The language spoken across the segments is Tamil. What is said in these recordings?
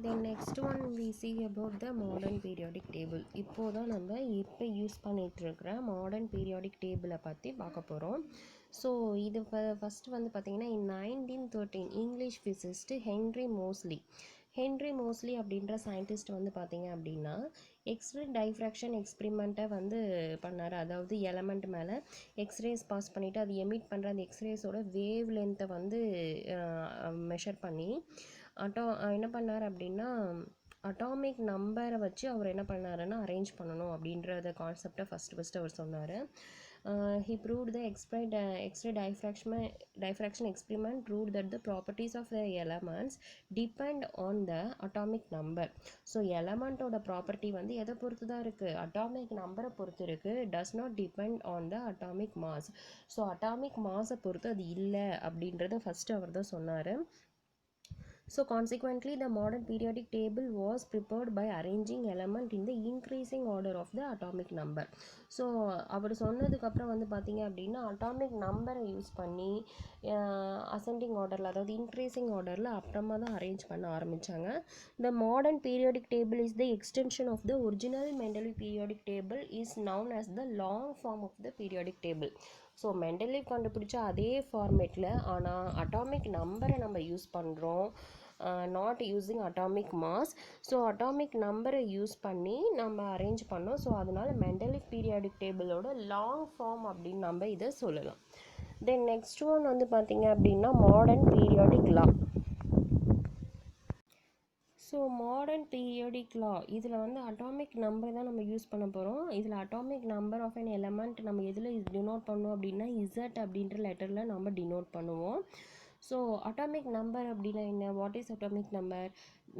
Then next one we see about the modern periodic table. இப்போதான் நம்ம யூஸ் பண்ணிட்டு இருக்கிற மாடர்ன் பீரியாடிக் டேபிளை பற்றி பார்க்க போகிறோம். ஸோ இது ஃபஸ்ட்டு வந்து பார்த்திங்கன்னா in 1913 English physicist Henry mostly அப்படின்ற சயின்டிஸ்ட் வந்து பார்த்திங்க அப்படின்னா எக்ஸ்ரே டைஃப்ராக்ஷன் எக்ஸ்பிரிமெண்ட்டை வந்து பண்ணார். அதாவது எலமெண்ட் மேலே எக்ஸ்ரேஸ் பாஸ் பண்ணிவிட்டு அது எமிட் பண்ணுற அந்த எக்ஸ்ரேஸோட வேவ் லென்த்தை வந்து மெஷர் பண்ணி என்ன பண்ணார் அப்படின்னா அட்டாமிக் நம்பரை வச்சு அவர் என்ன பண்ணாருன்னா அரேஞ்ச் பண்ணணும் அப்படின்றத கான்செப்டை ஃபஸ்ட்டு அவர் சொன்னார். He proved the X-ray diffraction experiment proved that the properties of the elements depend on the atomic number. So element ஓட ப்ராப்பர்ட்டி வந்து எதை பொறுத்து தான் இருக்குது, அட்டாமிக் நம்பரை பொறுத்து இருக்குது. does not depend on the atomic mass. So atomic மாஸை பொறுத்து அது இல்லை அப்படின்றத ஃபஸ்ட்டு அவர் தான் சொன்னார். So consequently the modern periodic table was prepared by arranging element in the increasing order of the atomic number. So அவர் சொன்னதுக்கப்புறம் வந்து பார்த்திங்க அப்படின்னா அட்டாமிக் நம்பரை யூஸ் பண்ணி அசெண்டிங் ஆர்டரில் அதாவது இன்க்ரீசிங் ஆர்டரில் அப்புறமா தான் அரேஞ்ச் பண்ண ஆரம்பித்தாங்க. The modern periodic table is the extension of the original Mendeleev periodic table is known as the long form of the periodic table. So Mendeleev கண்டுபிடிச்ச அதே ஃபார்மேட்டில் ஆனால் அட்டாமிக் நம்பரை நம்ம யூஸ் பண்ணுறோம், not using atomic mass. So atomic நம்பரை யூஸ் பண்ணி நம்ம அரேஞ்ச் பண்ணோம். ஸோ அதனால் மெண்டலீவ் பீரியாடிக் டேபிளோட லாங் ஃபார்ம் அப்படின்னு நம்ம இதை சொல்லலாம். தென் நெக்ஸ்ட் ஒன் வந்து பார்த்திங்க அப்படின்னா மாடர்ன் பீரியாடிக் லா. ஸோ மாடர்ன் பீரியாடிக் லா இதில் வந்து அட்டாமிக் நம்பர் தான் நம்ம யூஸ் பண்ண போகிறோம். இதில் atomic number of an element நம்ம எதில் டினோட் பண்ணுவோம் அப்படின்னா இசட் அப்படின்ற லெட்டரில் நம்ம டினோட் பண்ணுவோம். ஸோ அட்டாமிக் நம்பர் அப்படின்னா என்ன, what is atomic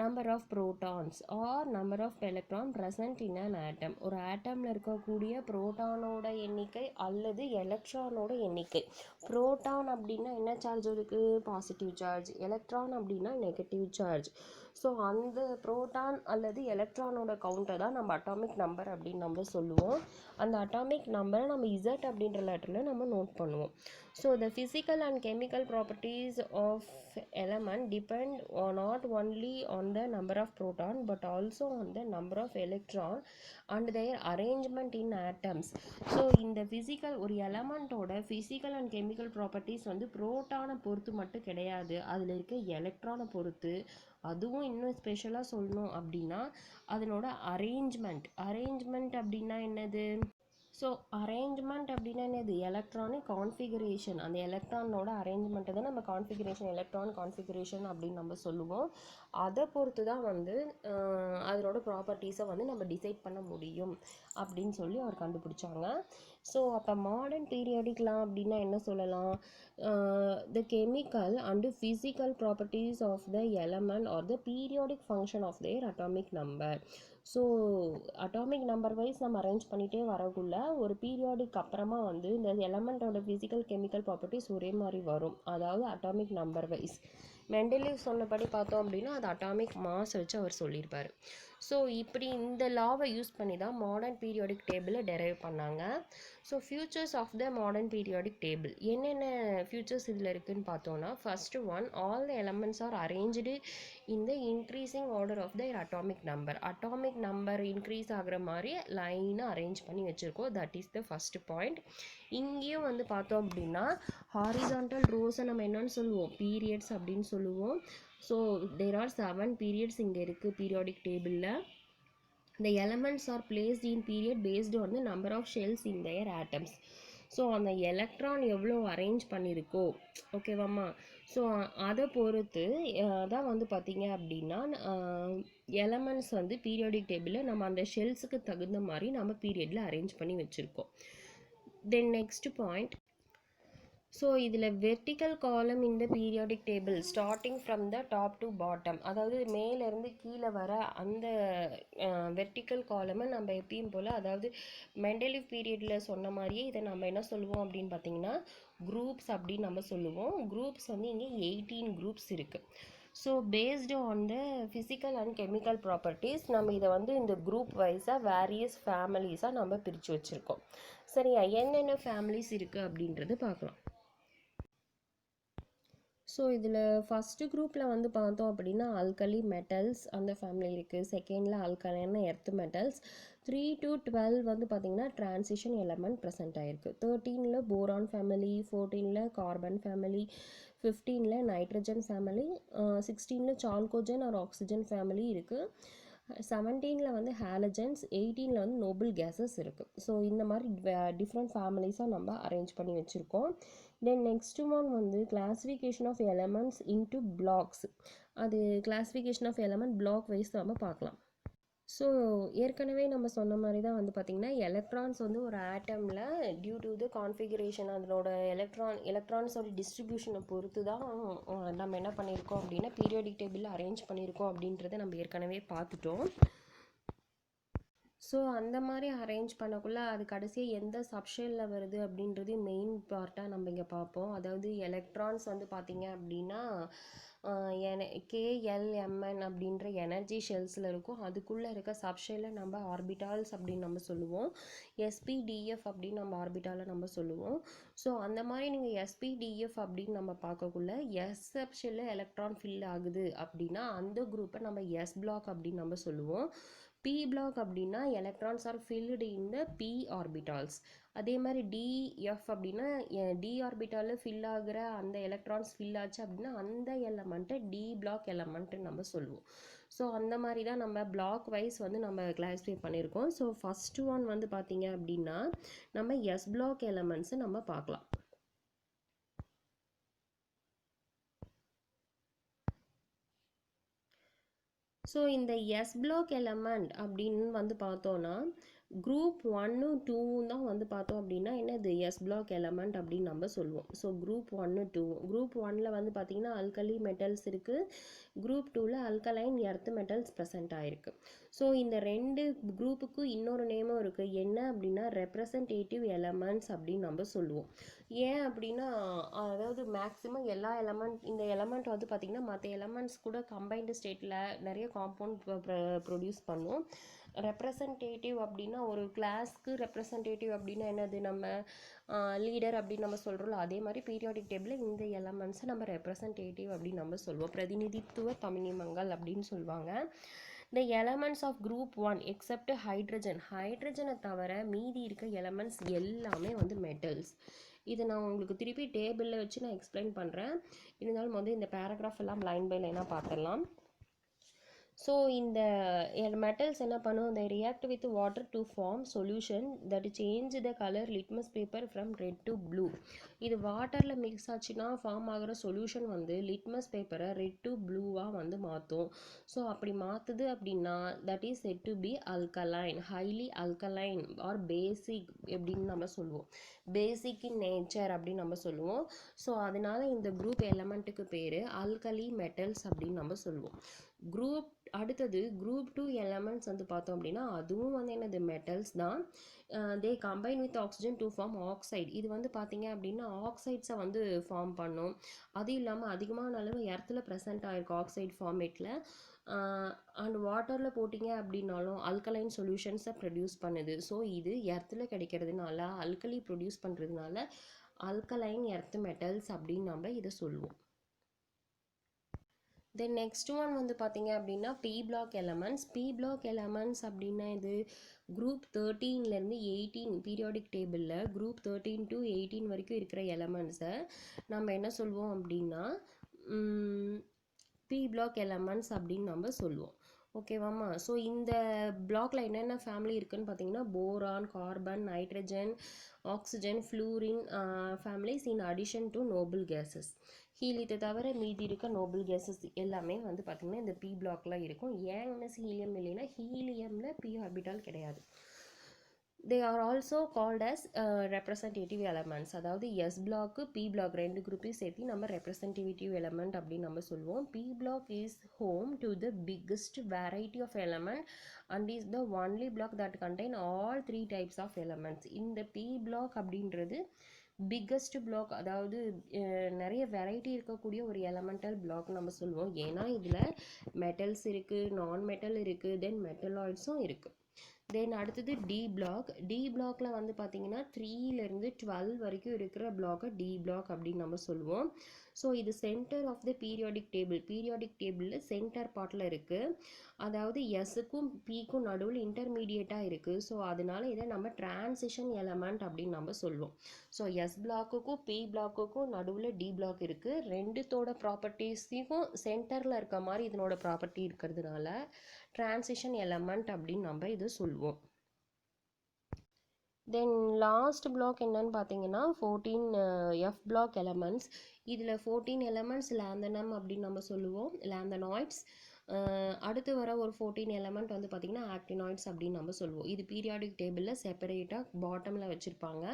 number of protons or number of electron present in an atom. ஒரு ஆட்டமில் இருக்கக்கூடிய ப்ரோட்டானோட எண்ணிக்கை அல்லது எலக்ட்ரானோட எண்ணிக்கை. ப்ரோட்டான் அப்படின்னா என்ன சார்ஜ் இருக்குது, பாசிட்டிவ் சார்ஜ். எலக்ட்ரான் அப்படின்னா நெகட்டிவ் சார்ஜ். ஸோ அந்த ப்ரோட்டான் அல்லது எலக்ட்ரானோட கவுண்டை தான் நம்ம அட்டாமிக் நம்பர் அப்படின்னு நம்ம சொல்லுவோம். அந்த அட்டாமிக் நம்பரை நம்ம இசட் அப்படின்ற லெட்டரில் நம்ம நோட் பண்ணுவோம். So the physical and chemical properties of element depend not only on the number of proton but also on the number of electron and their arrangement in atoms. So இந்த ஒரு எலமெண்ட்டோட ஃபிசிக்கல் அண்ட் கெமிக்கல் ப்ராப்பர்ட்டிஸ் வந்து புரோட்டானை பொறுத்து மட்டும் கிடையாது, அதில் இருக்க எலக்ட்ரானை பொறுத்து. அதுவும் இன்னும் ஸ்பெஷலாக சொல்லணும் அப்படின்னா அதனோட அரேஞ்ச்மெண்ட் அப்படின்னா என்னது, ஸோ அரேஞ்ச்மெண்ட் அப்படின்னா என்னது, எலக்ட்ரானிக் கான்ஃபிகரேஷன். அந்த எலக்ட்ரானோட அரேஞ்ச்மெண்ட்டை தான் நம்ம எலக்ட்ரான் கான்ஃபிகரேஷன் அப்படின்னு நம்ம சொல்லுவோம். அதை பொறுத்து தான் வந்து அதனோட ப்ராப்பர்ட்டிஸை வந்து நம்ம டிசைட் பண்ண முடியும் அப்படின்னு சொல்லி அவர் கண்டுபிடிச்சாங்க. ஸோ அப்போ மாடர்ன் பீரியாடிக் லா அப்படின்னா என்ன சொல்லலாம், the chemical and physical properties of the element or the periodic function of their atomic number. So atomic number wise நம்ம அரேஞ்ச் பண்ணிகிட்டே வரக்குள்ள ஒரு பீரியாடிக் அப்புறமா வந்து இந்த எலமெண்ட்டோட ஃபிசிக்கல் கெமிக்கல் ப்ராப்பர்ட்டிஸ் ஒரே மாதிரி வரும், அதாவது அட்டாமிக் நம்பர் வைஸ். மெண்டலீவ் சொன்னபடி பார்த்தோம் அப்படின்னா அது அட்டாமிக் மாஸ் வச்சு அவர் சொல்லியிருப்பார். ஸோ இப்படி இந்த லாவை யூஸ் பண்ணி தான் மாடர்ன் பீரியாடிக் டேபிளை டெரைவ் பண்ணாங்க. So features of the modern periodic table என்னென்ன ஃபியூச்சர்ஸ் இதில் இருக்குதுன்னு பார்த்தோன்னா, first one, all the elements are arranged in the increasing order of the atomic number. Atomic number increase ஆகிற மாதிரி லைனாக அரேஞ்ச் பண்ணி வச்சுருக்கோம். That is the first point. இங்கேயும் வந்து பார்த்தோம் அப்படின்னா ஹாரிசான்டல் ரோஸை நம்ம என்னன்னு சொல்லுவோம், பீரியட்ஸ் அப்படின்னு சொல்லுவோம். ஸோ தேர் ஆர் 7 பீரியட்ஸ் இங்கே இருக்குது பீரியாடிக் டேபிளில். the elements are placed in period based on the number of shells in their atoms. So அந்த எலக்ட்ரான் எவ்வளோ அரேஞ்ச் பண்ணியிருக்கோ, ஓகேவாம்மா, ஸோ அதை பொறுத்து தான் வந்து பார்த்திங்க அப்படின்னா எலமெண்ட்ஸ் வந்து பீரியாடிக் டேபிளில் நம்ம அந்த ஷெல்ஸுக்கு தகுந்த மாதிரி நம்ம பீரியடில் அரேஞ்ச் பண்ணி வச்சுருக்கோம். தென் நெக்ஸ்ட் பாயிண்ட், ஸோ இதில் வெர்டிக்கல் காலம் இந்த periodic table starting from the top to bottom, அதாவது மேலேருந்து கீழே வர அந்த வெர்டிக்கல் காலமை நம்ம எப்பயும் போல், அதாவது மெண்டலீவ் பீரியடில் சொன்ன மாதிரியே இதை நம்ம என்ன சொல்லுவோம் அப்படின்னு பார்த்தீங்கன்னா குரூப்ஸ் அப்படின்னு நம்ம சொல்லுவோம். குரூப்ஸ் வந்து இங்கே 18 குரூப்ஸ் இருக்குது. So based on the physical and chemical properties நம்ம இதை வந்து இந்த குரூப் வைஸாக வேரியஸ் ஃபேமிலிஸாக நம்ம பிரித்து வச்சுருக்கோம். சரியா, என்னென்ன ஃபேமிலிஸ் இருக்குது அப்படின்றது பார்க்கலாம். ஸோ இதில் ஃபஸ்ட்டு குரூப்பில் வந்து பார்த்தோம் அப்படின்னா ஆல்கலி மெட்டல்ஸ் அந்த ஃபேமிலி இருக்குது. செகண்டில் ஆல்கலைன் எர்த் மெட்டல்ஸ். 3 to 12 வந்து பார்த்திங்கன்னா டிரான்சிஷன் எலமெண்ட் ப்ரெசென்ட் ஆகிருக்கு. 13ல் போரான் ஃபேமிலி, 14ல் கார்பன் ஃபேமிலி, 15ல் நைட்ரஜன் ஃபேமிலி, 16ல் சால்கோஜன் ஆர் ஆக்சிஜன் ஃபேமிலி இருக்குது. 17ல் வந்து ஹாலஜன்ஸ், 18ல் வந்து நோபல் கேஸஸ் இருக்குது. ஸோ இந்த மாதிரி டிஃப்ரெண்ட் ஃபேமிலிஸாக நம்ம அரேஞ்ச் பண்ணி வச்சுருக்கோம். தென் நெக்ஸ்ட் ஒன் வந்து classification of elements into blocks. அது classification of element block wise நம்ம பார்க்கலாம். ஸோ ஏற்கனவே நம்ம சொன்ன மாதிரி தான் வந்து பார்த்திங்கன்னா எலக்ட்ரான்ஸ் வந்து ஒரு ஆட்டமில் டியூ டு த கான்ஃபிகரேஷன் அதனோட எலக்ட்ரான்ஸோட டிஸ்ட்ரிபியூஷனை பொறுத்து தான் நம்ம என்ன பண்ணியிருக்கோம் அப்படின்னா பீரியாடிக் டேபிளில் அரேஞ்ச் பண்ணியிருக்கோம் அப்படின்றத நம்ம ஏற்கனவே பார்த்துட்டோம். ஸோ அந்த மாதிரி அரேஞ்ச் பண்ணக்குள்ளே அது கடைசியாக எந்த சப்ஷெல்லில் வருது அப்படின்றது மெயின் பார்ட்டாக நம்ம இங்கே பார்ப்போம். அதாவது எலக்ட்ரான்ஸ் வந்து பார்த்திங்க அப்படின்னா KLMN அப்படின்ற எனர்ஜி ஷெல்ஸில் இருக்கும். அதுக்குள்ளே இருக்க சப்ஷெல்லை நம்ம ஆர்பிட்டால்ஸ் அப்படின்னு நம்ம சொல்லுவோம். SPDF அப்படின்னு நம்ம ஆர்பிட்டாலை நம்ம சொல்லுவோம். ஸோ அந்த மாதிரி நீங்கள் SPDF அப்படின்னு நம்ம பார்க்கக்குள்ள S சப்ஷெல்லில் எலக்ட்ரான் ஃபில் ஆகுது அப்படின்னா அந்த குரூப்பை நம்ம S பிளாக் அப்படின்னு நம்ம சொல்லுவோம். P பிளாக் அப்படின்னா எலக்ட்ரான்ஸ் ஆர் ஃபில்டு இன் த P ஆர்பிட்டால்ஸ். அதே மாதிரி DF அப்படின்னா D ஆர்பிட்டாலில் ஃபில் ஆகிற அந்த எலக்ட்ரான்ஸ் ஃபில் ஆச்சு அப்படின்னா அந்த எலமெண்ட்டை D பிளாக் எலமெண்ட்டுன்னு நம்ம சொல்லுவோம். ஸோ அந்த மாதிரி தான் நம்ம பிளாக் வைஸ் வந்து நம்ம கிளாஸிஃபை பண்ணியிருக்கோம். ஸோ ஃபஸ்ட்டு ஒன் வந்து பார்த்திங்க அப்படின்னா நம்ம S பிளாக் எலமெண்ட்ஸை நம்ம பார்க்கலாம். ஸோ இந்த S பிளாக் எலமெண்ட் அப்படின்னு வந்து பார்த்தோன்னா குரூப் 1 2 தான் வந்து பார்த்தோம் அப்படின்னா என்னது S பிளாக் எலமெண்ட் அப்படின்னு நம்ம சொல்லுவோம். ஸோ குரூப் 1 2 குரூப் 1ல் வந்து பார்த்திங்கன்னா அல்கலி மெட்டல்ஸ் இருக்குது. குரூப் 2ல் அல்கலைன் எர்த் மெட்டல்ஸ் ப்ரெசென்ட் ஆகிருக்கு. ஸோ இந்த ரெண்டு குரூப்புக்கும் இன்னொரு நேமும் இருக்குது. என்ன அப்படின்னா ரெப்ரசன்டேட்டிவ் எலமெண்ட்ஸ் அப்படின்னு நம்ம சொல்லுவோம். ஏன் அப்படின்னா அதாவது மேக்ஸிமம் எல்லா இந்த எலமெண்ட் வந்து பார்த்திங்கன்னா மற்ற எலமெண்ட்ஸ் கூட கம்பைன்டு ஸ்டேட்டில் நிறைய காம்பவுண்ட் ப்ரொடியூஸ் பண்ணும். ரெப்ரசன்டேட்டிவ் அப்படின்னா ஒரு கிளாஸ்க்கு ரெப்ரசன்டேட்டிவ் அப்படின்னா என்னது நம்ம லீடர் அப்படின்னு நம்ம சொல்கிறோம்ல அதே மாதிரி பீரியாடிக் டேபிளில் இந்த எலமெண்ட்ஸை நம்ம ரெப்ரசன்டேட்டிவ் அப்படின்னு நம்ம சொல்லுவோம். பிரதிநிதித்துவ தனிமங்கள் அப்படின்னு சொல்லுவாங்க. The elements of group 1 except ஹைட்ரஜனை தவிர மீதி இருக்க எலமெண்ட்ஸ் எல்லாமே வந்து மெட்டல்ஸ். இதை நான் உங்களுக்கு திருப்பி டேபிளில் வச்சு நான் எக்ஸ்பிளைன் பண்ணுறேன். இருந்தாலும் வந்து இந்த பேராகிராஃப் எல்லாம் லைன் பை லைனாக பார்த்துடலாம். ஸோ இந்த மெட்டல்ஸ் என்ன பண்ணும், they react with water to form solution that change the color litmus paper from red to blue. இது வாட்டரில் மிக்ஸ் ஆச்சுன்னா ஃபார்ம் ஆகிற சொல்யூஷன் வந்து லிட்மஸ் பேப்பரை ரெட் டு ப்ளூவாக வந்து மாற்றும். ஸோ அப்படி மாற்றுது அப்படின்னா that is said to be alkaline, highly alkaline or basic அப்படின்னு நம்ம சொல்லுவோம். பேசிக் இன் நேச்சர் அப்படின்னு நம்ம சொல்லுவோம். ஸோ அதனால இந்த குரூப் எலமெண்ட்டுக்கு பேர் அல்கலி மெட்டல்ஸ் அப்படின்னு நம்ம சொல்லுவோம். அடுத்தது குரூப் 2 எலமெண்ட்ஸ் வந்து பார்த்தோம் அப்படின்னா அதுவும் வந்து என்னது மெட்டல்ஸ் தான். They combine with oxygen to form oxide. இது வந்து பார்த்தீங்க அப்படின்னா ஆக்சைட்ஸை வந்து ஃபார்ம் பண்ணும். அது இல்லாமல் அதிகமான அளவு எர்த்தில் ப்ரெசென்ட் ஆகிருக்கும் ஆக்சைடு ஃபார்மேட்டில். அண்ட் வாட்டரில் போட்டிங்க அப்படின்னாலும் அல்கலைன் சொல்யூஷன்ஸை ப்ரொடியூஸ் பண்ணுது. ஸோ இது எர்த்தில் கிடைக்கிறதுனால அல்கலி ப்ரொடியூஸ் பண்ணுறதுனால அல்கலைன் எர்த் மெட்டல்ஸ் அப்படின்னு நம்ம இதை சொல்லுவோம். தென் நெக்ஸ்ட் ஒன் வந்து பார்த்தீங்க அப்படின்னா P பிளாக் எலமெண்ட்ஸ் அப்படின்னா இது குரூப் 13லேருந்து 18 பீரியாடிக் டேபிளில் குரூப் 13 to 18 வரைக்கும் இருக்கிற எலமெண்ட்ஸை நம்ம என்ன சொல்லுவோம் அப்படின்னா P பிளாக் எலமெண்ட்ஸ் அப்படின்னு நம்ம சொல்லுவோம். ஓகேவாம்மா. ஸோ இந்த பிளாக்ல என்னென்ன ஃபேமிலி இருக்குன்னு பார்த்தீங்கன்னா boron, carbon, nitrogen, oxygen, fluorine families in addition to noble gases. ஹீலியத்தை தவிர மீதி இருக்க நோபல் கேஸஸ் எல்லாமே வந்து பார்த்திங்கன்னா இந்த P பிளாக்ல இருக்கும். ஏன் ஹீலியம் இல்லைன்னா ஹீலியமில் P ஆர்பிட்டால் கிடையாது. they are also called as representative elements. அதாவது S பிளாக்கு P பிளாக் ரெண்டு குரூப்பையும் சேர்த்து நம்ம representative element அப்படின்னு நம்ம சொல்லுவோம். P block is home to the biggest variety of element and is the only block that contain all three types of elements. இந்த P block அப்படின்றது பிக்கஸ்ட் பிளாக், அதாவது நிறைய வெரைட்டி இருக்கக்கூடிய ஒரு எலமெண்டல் பிளாக் நம்ம சொல்லுவோம். ஏன்னா இதில் மெட்டல்ஸ் இருக்குது, நான் மெட்டல் இருக்குது, தென் மெட்டலாய்ட்ஸும் இருக்குது. தென் அடுத்தது டி பிளாக்ல வந்து பார்த்தீங்கன்னா 3லேருந்து 12 வரைக்கும் இருக்கிற பிளாக்கை டி பிளாக் அப்படின்னு நம்ம சொல்லுவோம். ஸோ இது சென்டர் ஆஃப் த பீரியாடிக் டேபிளில் சென்டர் பார்ட்டில் இருக்குது. அதாவது எஸ்ஸுக்கும் பிக்கும் நடுவில் இன்டர்மீடியேட்டாக இருக்குது. ஸோ அதனால இதை நம்ம டிரான்சிஷன் எலமெண்ட் அப்படின்னு நம்ம சொல்லுவோம். ஸோ எஸ் பிளாக்குக்கும் பி பிளாக்குக்கும் நடுவில் டி பிளாக் இருக்குது. ரெண்டுத்தோட ப்ராப்பர்ட்டிஸையும் சென்டரில் இருக்க மாதிரி இதனோட ப்ராப்பர்ட்டி இருக்கிறதுனால டிரான்சிஷன் எலமெண்ட் அப்படின்னு நம்ம இதை சொல்லுவோம். தென் லாஸ்ட் பிளாக் என்னன்னு பார்த்தீங்கன்னா 14 எஃப் பிளாக் எலமெண்ட்ஸ். இதில் 14 எலமெண்ட்ஸ் லேந்தனம் அப்படின்னு நம்ம சொல்லுவோம், லேந்தனாய்ட்ஸ். அடுத்து வர ஒரு 14 எலமெண்ட் வந்து பார்த்திங்கன்னா ஆக்டினாய்ட்ஸ் அப்படின்னு நம்ம சொல்லுவோம். இது பீரியாடிக் டேபிளில் செப்பரேட்டாக பாட்டமில் வச்சுருப்பாங்க.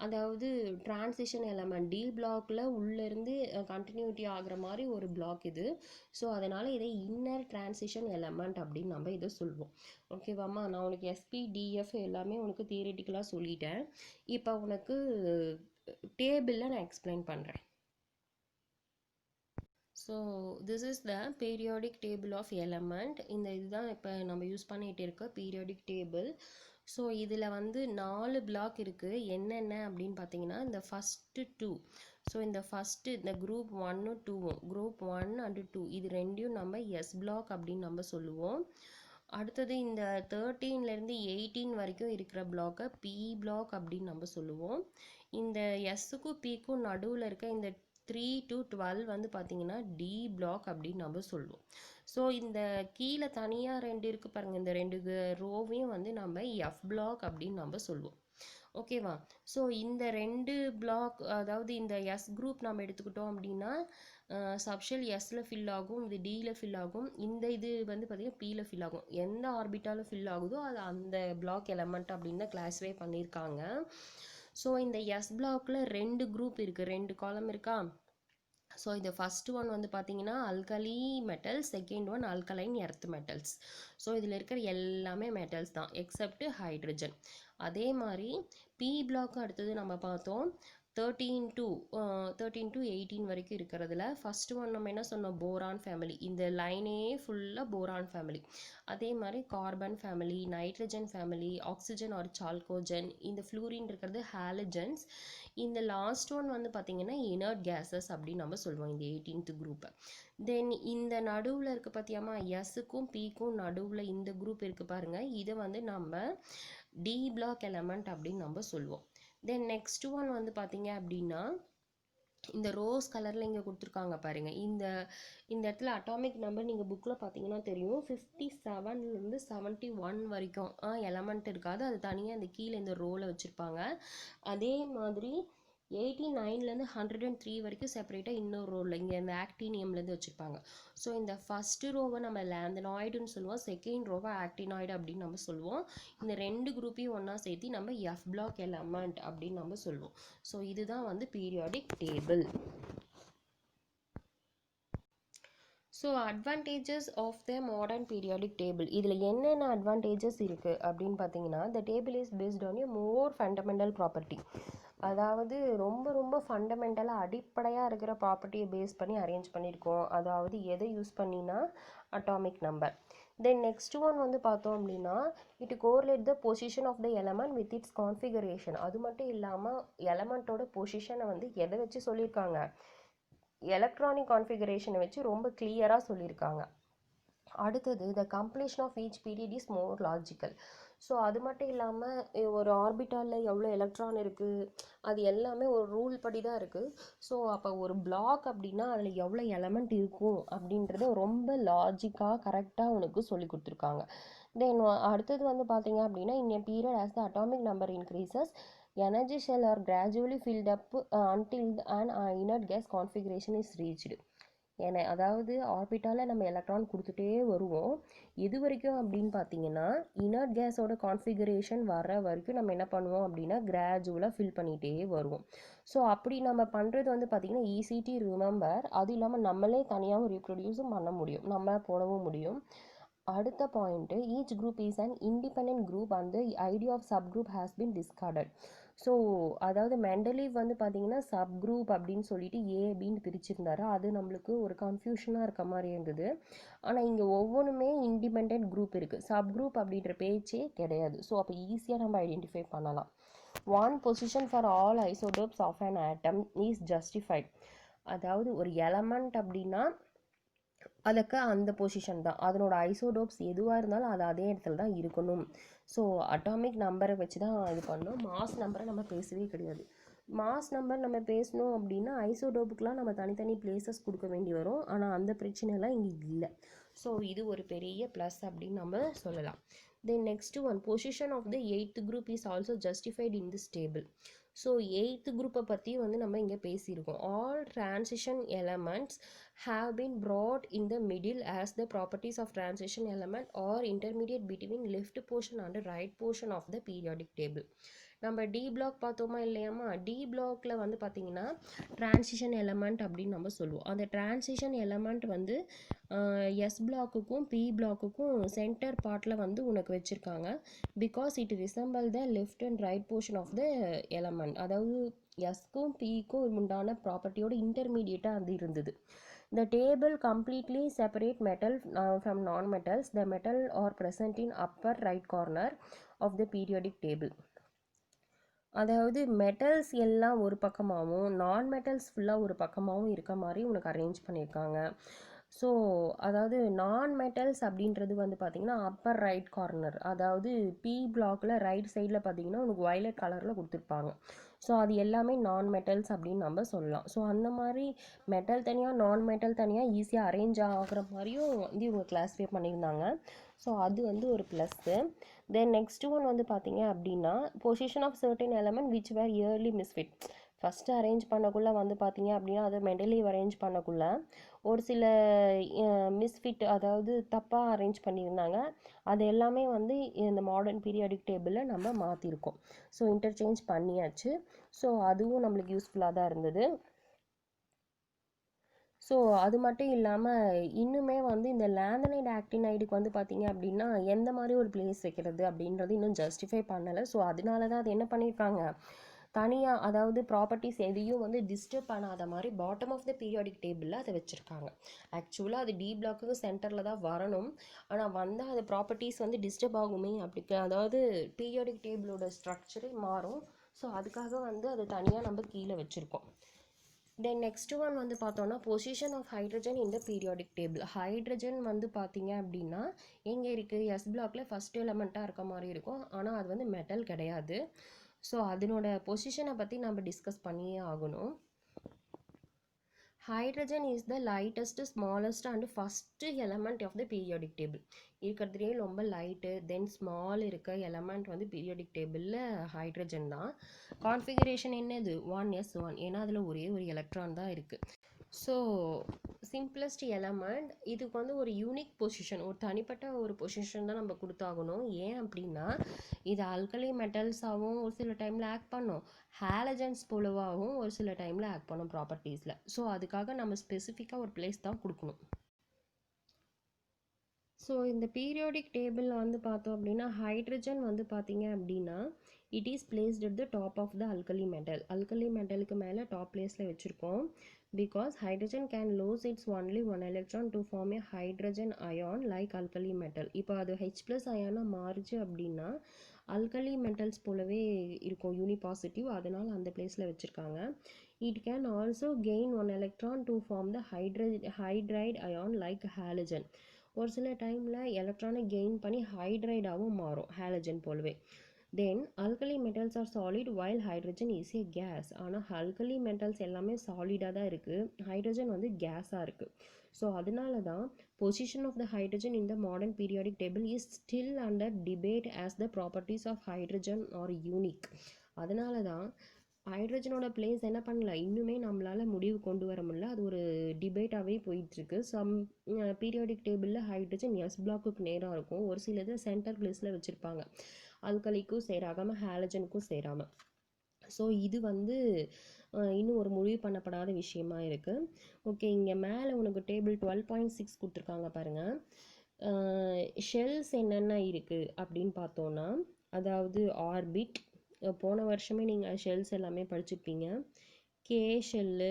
அதாவது டிரான்சிஷன் எலமெண்ட் டி பிளாக்ல உள்ளேருந்து கண்டினியூட்டி ஆகிற மாதிரி ஒரு பிளாக் இது. ஸோ அதனால் இதை இன்னர் டிரான்சிஷன் எலமெண்ட் அப்படின்னு நம்ம இதை சொல்லுவோம். ஓகேவாம்மா, நான் உனக்கு எஸ்பி டிஎஃப் எல்லாமே உனக்கு தியரிட்டிக்கலாக சொல்லிட்டேன். இப்போ உனக்கு டேபிளில் நான் எக்ஸ்பிளைன் பண்ணுறேன். So this is the periodic table of element. இந்த இதுதான் இப்போ நம்ம யூஸ் பண்ணிகிட்டு இருக்க பீரியாடிக் டேபிள். ஸோ இதில் வந்து 4 பிளாக் இருக்குது. என்னென்ன அப்படின்னு பார்த்தீங்கன்னா இந்த ஃபஸ்ட்டு 2. ஸோ இந்த ஃபஸ்ட்டு இந்த குரூப் 1 2 குரூப் 1 அண்டு 2 இது ரெண்டையும் நம்ம எஸ் பிளாக் அப்படின்னு நம்ம சொல்லுவோம். அடுத்தது இந்த 13லேருந்து 18 வரைக்கும் இருக்கிற பிளாக்கை பி பிளாக் அப்படின்னு நம்ம சொல்லுவோம். இந்த எஸ்ஸுக்கும் பிக்கும் நடுவில் இருக்க இந்த 3 to 12 வந்து பார்த்தீங்கன்னா டி பிளாக் அப்படின்னு நம்ம சொல்லுவோம். ஸோ இந்த கீழே தனியாக 2 இருக்குது பாருங்கள், இந்த 2 ரோவையும் வந்து நம்ம எஃப் பிளாக் அப்படின்னு நம்ம சொல்லுவோம். ஓகேவா? ஸோ இந்த 2 பிளாக், அதாவது இந்த எஸ் குரூப் நம்ம எடுத்துக்கிட்டோம் அப்படின்னா சப்ஷெல் எஸ்ஸில் ஃபில் ஆகும், இது டியில் ஃபில் ஆகும். இந்த இது வந்து பார்த்திங்கன்னா பியில் ஃபில் ஆகும். எந்த ஆர்பிட்டாலும் ஃபில் ஆகுதோ அது அந்த பிளாக் எலமெண்ட் அப்படின்னு தான் கிளாஸிஃபை பண்ணியிருக்காங்க. ஸோ இந்த எஸ் பிளாக்ல 2 குரூப் இருக்குது, 2 காலம் இருக்கா? ஸோ இந்த ஃபஸ்ட் ஒன் வந்து பார்த்தீங்கன்னா alkali metals, second one alkaline earth metals. So இதில் இருக்கிற எல்லாமே மெட்டல்ஸ் தான் எக்ஸப்ட் ஹைட்ரஜன். அதே மாதிரி பி பிளாக் அடுத்தது நம்ம பார்த்தோம் 13 to 18 வரைக்கும் இருக்கிறதுல ஃபர்ஸ்ட் ஒன் நம்ம என்ன சொன்னோம், போரான் ஃபேமிலி. இந்த லைனே ஃபுல்லாக போரான் ஃபேமிலி. அதே மாதிரி carbon family, nitrogen family, oxygen or chalcogen, இந்த ஃப்ளூரின் இருக்கிறது ஹாலஜன்ஸ். இந்த லாஸ்ட் ஒன் வந்து பார்த்திங்கன்னா இனர்ட் கேஸஸ் அப்படின்னு நம்ம சொல்லுவோம் இந்த 18th குரூப்பை. தென் இந்த நடுவில் இருக்குது பார்த்தியாமா, எஸ்ஸுக்கும் பிக்கும் நடுவில் இந்த குரூப் இருக்குது பாருங்கள், இதை வந்து நம்ம டி பிளாக் எலமெண்ட் அப்படின்னு நம்ம சொல்லுவோம். தென் நெக்ஸ்ட் ஒன் வந்து பார்த்தீங்க அப்படின்னா இந்த ரோஸ் கலரில் இங்கே கொடுத்துருக்காங்க பாருங்கள். இந்த இடத்துல அட்டாமிக் நம்பர் நீங்கள் புக்கில் பார்த்தீங்கன்னா தெரியும், 57லேருந்து 71 வரைக்கும் எலமெண்ட் இருக்காது, அது தனியாக இந்த கீழே இந்த ரோவில் வச்சுருப்பாங்க. அதே மாதிரி 89லேருந்து 103 வரைக்கும் செப்பரேட்டாக இன்னொரு ரோவில் இங்கே இந்த ஆக்டினியம்லேருந்து வச்சுருப்பாங்க. ஸோ இந்த ஃபஸ்ட்டு ரோவை நம்ம லேந்தனாய்டுன்னு சொல்லுவோம், செகண்ட் ரோவை ஆக்டினாய்டு அப்படின்னு நம்ம சொல்லுவோம். இந்த 2 குரூப்பையும் ஒன்றா சேர்த்து நம்ம எஃப் பிளாக் எலமெண்ட் அப்படின்னு நம்ம சொல்லுவோம். ஸோ இதுதான் வந்து periodic table. So advantages of the modern periodic table. இதில் என்னென்ன அட்வான்டேஜஸ் இருக்குது அப்படின்னு பார்த்தீங்கன்னா, the table is based on a more fundamental property. அதாவது ரொம்ப ரொம்ப ஃபண்டமெண்டலாக அடிப்படையாக இருக்கிற ப்ராப்பர்ட்டியை பேஸ் பண்ணி அரேஞ்ச் பண்ணியிருக்கோம். அதாவது எதை யூஸ் பண்ணினா atomic number. Then next one வந்து பார்த்தோம் அப்படின்னா it correlate the position of the element with its configuration. அது மட்டும் இல்லாமல் எலமெண்ட்டோட பொசிஷனை வந்து எதை வச்சு சொல்லியிருக்காங்க, எலக்ட்ரானிக் கான்ஃபிகரேஷனை வச்சு ரொம்ப கிளியராக சொல்லியிருக்காங்க. அடுத்தது the completion of each period is more logical. So அது மட்டும் இல்லாமல் ஒரு ஆர்பிட்டாலில் எவ்வளோ எலக்ட்ரான் இருக்குது அது எல்லாமே ஒரு ரூல் படி தான் இருக்குது. ஸோ அப்போ ஒரு பிளாக் அப்படின்னா அதில் எவ்வளோ எலமெண்ட் இருக்கும் அப்படின்றத ரொம்ப லாஜிக்காக கரெக்டாக உனக்கு சொல்லி கொடுத்துருக்காங்க. தென் அடுத்தது வந்து பார்த்தீங்க அப்படின்னா in a period as the atomic number increases energy shell are gradually filled up until an inert gas configuration is reached. அதாவது ஆர்பிட்டாலில் நம்ம எலக்ட்ரான் கொடுத்துட்டே வருவோம். எது வரைக்கும் அப்படின்னு பார்த்தீங்கன்னா இனர்ட் கேஸோட கான்ஃபிகரேஷன் வர வரைக்கும் நம்ம என்ன பண்ணுவோம் அப்படின்னா கிராஜுவலாக ஃபில் பண்ணிகிட்டே வருவோம். ஸோ அப்படி நம்ம பண்ணுறது வந்து பார்த்திங்கன்னா ஈஸி ரிமெம்பர். அது இல்லாமல் நம்மளே தனியாகவும் ரீப்ரொடியூஸும் பண்ண முடியும், நம்ம போடவும் முடியும். அடுத்த point each group is an independent group and the idea of sub group has been discarded. So அதாவது மெண்டலீவ் வந்து பார்த்தீங்கன்னா சப் குரூப் அப்படின்னு சொல்லிட்டு ஏபின்னு பிரிச்சிருந்தாரு, அது நம்மளுக்கு ஒரு கன்ஃபியூஷனாக இருக்க மாதிரி இருந்தது. ஆனால் இங்கே ஒவ்வொன்றுமே இண்டிபெண்ட் குரூப் இருக்குது, சப் குரூப் அப்படின்ற பேச்சே கிடையாது. ஸோ அப்போ ஈஸியாக நம்ம ஐடென்டிஃபை பண்ணலாம். One position for all isotopes of an atom is justified. அதாவது ஒரு எலமெண்ட் அப்படின்னா அதுக்கு அந்த பொசிஷன் தான், அதனோட ஐசோடோப்ஸ் எதுவாக இருந்தாலும் அது அதே இடத்துல தான் இருக்கணும். ஸோ அட்டாமிக் நம்பரை வச்சு தான் இது பண்ணணும். மாஸ் நம்பரை நம்ம பேசவே கிடையாது. மாஸ் நம்பர் நம்ம பேசணும் அப்படின்னா ஐசோடோப்புக்கெலாம் நம்ம தனித்தனி பிளேசஸ் கொடுக்க வேண்டி வரும். ஆனால் அந்த பிரச்சனைலாம் இங்கே இல்லை. ஸோ இது ஒரு பெரிய ப்ளஸ் அப்படின்னு நம்ம சொல்லலாம். Then next one, position of the eighth group is also justified in this table. So eighth குரூப்பை பற்றி வந்து நம்ம இங்கே பேசியிருக்கோம். All transition elements have been brought in the middle as the properties of transition element or intermediate between left portion and right portion of the periodic table. நம்ம டி பிளாக் பார்த்தோமா இல்லையாம்மா? டி பிளாக்ல வந்து பார்த்தீங்கன்னா டிரான்சிஷன் எலமெண்ட் அப்படின்னு நம்ம சொல்லுவோம். அந்த டிரான்சிஷன் எலமெண்ட் வந்து எஸ் பிளாக்குக்கும் பி பிளாக்குக்கும் சென்டர் பார்ட்டில் வந்து உனக்கு வச்சுருக்காங்க. Because it resemble the left and right portion of the element. அதாவது எஸ்க்கும் பிக்கும் உண்டான ப்ராப்பர்ட்டியோட இன்டர்மீடியட்டாக அது இருந்தது. The table completely separate metal from non-metals. The metal are present in upper right corner of the periodic table. அதாவது மெட்டல்ஸ் எல்லாம் ஒரு பக்கமாகவும் நான் மெட்டல்ஸ் ஃபுல்லாக ஒரு பக்கமாகவும் இருக்க மாதிரி உனக்கு அரேஞ்ச் பண்ணியிருக்காங்க. ஸோ அதாவது நான் மெட்டல்ஸ் அப்படின்றது வந்து பார்த்திங்கன்னா அப்பர் ரைட் கார்னர், அதாவது பி பிளாக்ல ரைட் சைடில் பார்த்தீங்கன்னா உனக்கு வயலட் கலரில் கொடுத்துருப்பாங்க. ஸோ அது எல்லாமே நான் மெட்டல்ஸ் அப்படின்னு நம்ம சொல்லலாம். ஸோ அந்த மாதிரி மெட்டல் தனியாக நான் மெட்டல் தனியாக ஈஸியாக அரேஞ்ச் ஆகிற மாதிரியும் வந்து இவங்க கிளாஸிஃபை பண்ணியிருந்தாங்க. ஸோ அது வந்து ஒரு ப்ளஸ்ஸு. தென் நெக்ஸ்ட் ஒன் வந்து பார்த்தீங்க அப்படின்னா position of certain element which were early misfit. First arrange பண்ணக்குள்ளே வந்து பார்த்தீங்க அப்படின்னா அதை மெண்டலி அரேஞ்ச் பண்ணக்குள்ளே ஒரு சில மிஸ்ஃபிட், அதாவது தப்பாக அரேஞ்ச் பண்ணியிருந்தாங்க. அது எல்லாமே வந்து இந்த மாடர்ன் பீரியாடிக் டேபிளில் நம்ம மாற்றிருக்கோம். ஸோ இன்டர்சேஞ்ச் பண்ணியாச்சு. ஸோ அதுவும் நம்மளுக்கு யூஸ்ஃபுல்லாக தான் இருந்தது. ஸோ அது மட்டும் இல்லாமல் இன்னுமே வந்து இந்த லேந்தனைடு ஆக்டினைடுக்கு வந்து பார்த்தீங்க அப்படின்னா எந்த மாதிரி ஒரு பிளேஸ் வைக்கிறது அப்படின்றது இன்னும் ஜஸ்டிஃபை பண்ணலை. ஸோ அதனால தான் அது என்ன பண்ணியிருக்காங்க, தனியாக அதாவது ப்ராப்பர்ட்டிஸ் எதையும் வந்து டிஸ்டர்ப் பண்ணாத மாதிரி பாட்டம் ஆஃப் த பீரியாடிக் டேபிளில் அதை வச்சுருக்காங்க. ஆக்சுவலாக அது டி பிளாக்குக்கு சென்டரில் தான் வரணும். ஆனால் வந்தால் அது ப்ராப்பர்ட்டிஸ் வந்து டிஸ்டர்ப் ஆகுமே அப்படி, அதாவது பீரியாடிக் டேபிளோட ஸ்ட்ரக்சரே மாறும். ஸோ அதுக்காக வந்து அது தனியாக நம்ம கீழே வச்சுருக்கோம். தென் நெக்ஸ்ட் ஒன் வந்து பார்த்தோன்னா position of hydrogen in the periodic table. Hydrogen வந்து பார்த்தீங்க அப்படின்னா எங்கே இருக்குது, எஸ் பிளாக்ல ஃபஸ்ட் எலமெண்ட்டாக இருக்க மாதிரி இருக்கும். ஆனால் அது வந்து மெட்டல் கிடையாது. ஸோ அதனோட பொசிஷனை பற்றி நம்ம டிஸ்கஸ் பண்ணியே ஆகணும். Hydrogen is the lightest smallest and first element of the periodic table. இருக்கிறதுலே ரொம்ப லைட்டு தென் ஸ்மால் இருக்க எலமெண்ட் வந்து பீரியாடிக் டேபிளில் ஹைட்ரஜன் தான். கான்ஃபிகரேஷன் என்னது 1s1, ஏன்னா அதில் ஒரே ஒரு எலக்ட்ரான் தான் இருக்குது. ஸோ சிம்பிளஸ்ட் எலமெண்ட், இதுக்கு வந்து ஒரு யூனிக் பொசிஷன், ஒரு தனிப்பட்ட ஒரு பொசிஷன் தான் நம்ம கொடுத்தாகணும். ஏன் அப்படின்னா இது ஆல்கலி மெட்டல்ஸாகவும் ஒரு சில டைமில் ஆக்ட் பண்ணும், ஹாலஜன்ஸ் போலவாகவும் ஒரு சில டைமில் ஆக்ட் பண்ணும் ப்ராப்பர்ட்டிஸில். ஸோ அதுக்காக நம்ம ஸ்பெசிஃபிக்காக ஒரு பிளேஸ் தான் கொடுக்கணும். ஸோ இந்த பீரியாடிக் டேபிளில் வந்து பார்த்தோம் அப்படின்னா ஹைட்ரஜன் வந்து பார்த்தீங்க அப்படின்னா it is placed at the top of the alkali metal. Alkali மெட்டலுக்கு மேலே டாப் பிளேஸில் வச்சுருக்கோம். Because hydrogen can lose its only one electron to form a hydrogen ion like alkali metal. இப்போ அது H+ அயானாக மாறுச்சு அப்படின்னா அல்கலி மெட்டல்ஸ் போலவே இருக்கும், யூனிபாசிட்டிவ். அதனால் அந்த பிளேஸில் வச்சுருக்காங்க. It can also gain one electron to form the hydride ion like halogen. ஒரு சில டைமில் எலக்ட்ரானை கெயின் பண்ணி ஹைட்ரைடாகவும் மாறும் ஹாலஜன் போலவே. Then alkali metals are solid while hydrogen is a gas. ஆனால் அல்கலி மெட்டல்ஸ் எல்லாமே சாலிடாக தான் இருக்குது, ஹைட்ரஜன் வந்து கேஸாக இருக்குது. ஸோ அதனால தான் position of the hydrogen in the modern periodic table is still under debate as the properties of hydrogen are unique. அதனால தான் ஹைட்ரஜனோட பிளேஸ் என்ன பண்ணல, இன்னுமே நம்மளால் முடிவு கொண்டு வர முடியல. அது ஒரு டிபேட்டாகவே போயிட்டுருக்கு. சம் பீரியாடிக் டேபிளில் ஹைட்ரஜன் எஸ் பிளாக்குக்கு நேராக இருக்கும், ஒரு சிலது சென்டர் பிளேஸில் வச்சுருப்பாங்க, அல்கலிக்கும் சேராகாமல் ஹாலஜனுக்கும் சேராமல். ஸோ இது வந்து இன்னும் ஒரு முடிவு பண்ணப்படாத விஷயமா இருக்குது. ஓகே, இங்கே மேலே உனக்கு டேபிள் 12.6 கொடுத்துருக்காங்க பாருங்கள். ஷெல்ஸ் என்னென்ன இருக்குது அப்படின்னு பார்த்தோன்னா, அதாவது ஆர்பிட், போன வருஷமே நீங்கள் ஷெல்ஸ் எல்லாமே படிச்சிருப்பீங்க. K shell,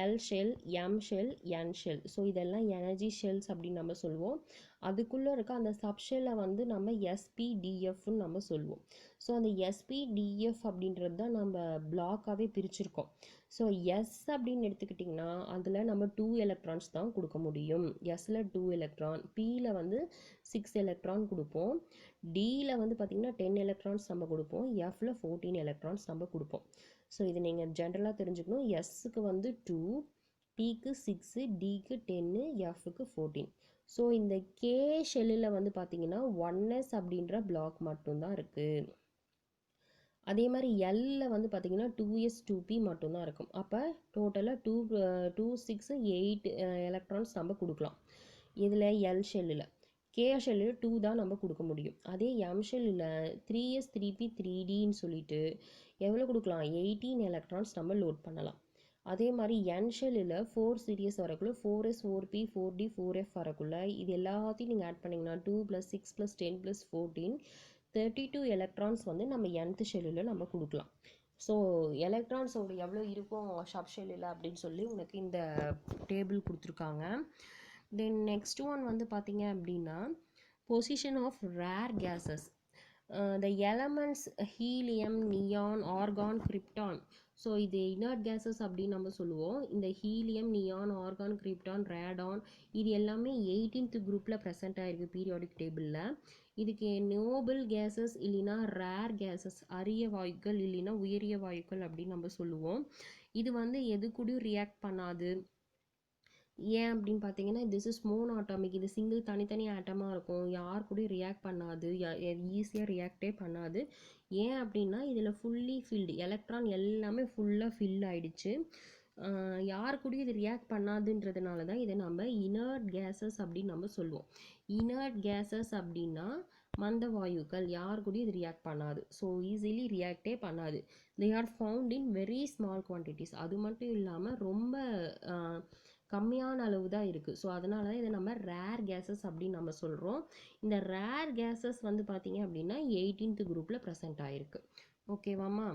L shell, M shell, N shell. So இதெல்லாம் எனர்ஜி ஷெல்ஸ் அப்படின்னு நம்ம சொல்லுவோம். அதுக்குள்ளே இருக்க அந்த சப்ஷெல்லை வந்து நம்ம எஸ்பிடிஎஃப்னு நம்ம சொல்லுவோம். ஸோ அந்த எஸ்பிடிஎஃப் அப்படின்றது தான் நம்ம பிளாக்காகவே பிரிச்சிருக்கோம். ஸோ எஸ் அப்படின்னு எடுத்துக்கிட்டிங்கன்னா அதில் நம்ம 2 எலக்ட்ரான்ஸ் தான் கொடுக்க முடியும். எஸ்ஸில் 2 எலக்ட்ரான், பியில் வந்து 6 எலக்ட்ரான் கொடுப்போம், டியில் வந்து பார்த்திங்கன்னா 10 எலக்ட்ரான்ஸ் நம்ம கொடுப்போம், எஃப்ல 14 எலக்ட்ரான்ஸ் நம்ம கொடுப்போம். ஸோ இது நீங்கள் ஜென்ரலாக தெரிஞ்சுக்கணும். எஸ்ஸுக்கு வந்து 2, பிக்கு 6, டிக்கு 10, எஃப்க்கு 14. ஸோ இந்த கே ஷெல்லில் வந்து பார்த்திங்கன்னா 1s அப்படின்ற பிளாக் மட்டும்தான் இருக்குது. அதே மாதிரி எல்ல வந்து பார்த்திங்கன்னா 2s 2p மட்டும்தான் இருக்கும். அப்போ டோட்டலாக 2 6 8 எலக்ட்ரான்ஸ் நம்ம கொடுக்கலாம் இதில் எல் ஷெல்லில். கே ஷெல்லில் 2 தான் நம்ம கொடுக்க முடியும். அதே எம் ஷெல்லில் 3s 3p 3dன்னு சொல்லிட்டு எவ்வளோ கொடுக்கலாம், 18 எலக்ட்ரான்ஸ் நம்ம லோட் பண்ணலாம். அதே மாதிரி என் ஷெல்லில் 4 சீரியஸ் வரக்குள்ள 4s 4p 4d 4f வரக்குள்ள இது எல்லாத்தையும் நீங்கள் ஆட் பண்ணிங்கன்னா 2 + 6 + 10 + 14 32 எலக்ட்ரான்ஸ் வந்து நம்ம nth ஷெல்லில் நம்ம கொடுக்கலாம். ஸோ எலக்ட்ரான்ஸோட எவ்வளோ இருக்கும் சப் ஷெல்லில் அப்படின்னு சொல்லி உனக்கு இந்த டேபிள் கொடுத்துருக்காங்க. தென் நெக்ஸ்ட் ஒன் வந்து பார்த்தீங்க அப்படின்னா position of rare gases. the elements helium, neon, argon, krypton. So இது inert gases அப்படின்னு நம்ம சொல்லுவோம். இந்த helium, neon, argon, krypton, radon இது எல்லாமே 18th குரூப்பில் ப்ரெசென்ட் ஆகிருக்கு பீரியாடிக் டேபிளில். இதுக்கு நோபல் கேஸஸ் இல்லைன்னா ரேர் கேஸஸ், அரிய வாயுக்கள் இல்லைன்னா உயரிய வாயுக்கள் அப்படின்னு நம்ம சொல்லுவோம். இது வந்து எது கூடயும் ரியாக்ட் பண்ணாது. ஏன் அப்படின்னு பார்த்தீங்கன்னா திஸ் இஸ் மோன் ஆட்டாமிக், இது சிங்கிள் தனித்தனி ஆட்டமாக இருக்கும், யார் கூடயும் ரியாக்ட் பண்ணாது, ஈஸியாக ரியாக்டே பண்ணாது. ஏன் அப்படின்னா இதில் ஃபுல்லி ஃபில்டு, எலக்ட்ரான் எல்லாமே ஃபுல்லாக ஃபில் ஆகிடுச்சு. யார் கூடயும் இது ரியாக்ட் பண்ணாதுன்றதுனால தான் இதை நம்ம இனர்ட் கேஸஸ் அப்படின்னு நம்ம சொல்லுவோம். இனர்ட் கேஸஸ் அப்படின்னா மந்த வாயுக்கள், யார் கூடயும் இது ரியாக்ட் பண்ணாது. ஸோ ஈஸிலி ரியாக்டே பண்ணாது. They are found in very small quantities. அது மட்டும் இல்லாமல் ரொம்ப கம்மியான அளவு தான் இருக்குது. ஸோ அதனால தான் இதை நம்ம ரேர் கேஸஸ் அப்படின்னு நம்ம சொல்கிறோம். இந்த ரேர் கேஸஸ் வந்து பார்த்தீங்க அப்படின்னா 18th குரூப்பில் ப்ரெசென்ட் ஆகிருக்கு. ஓகேவாம்மா?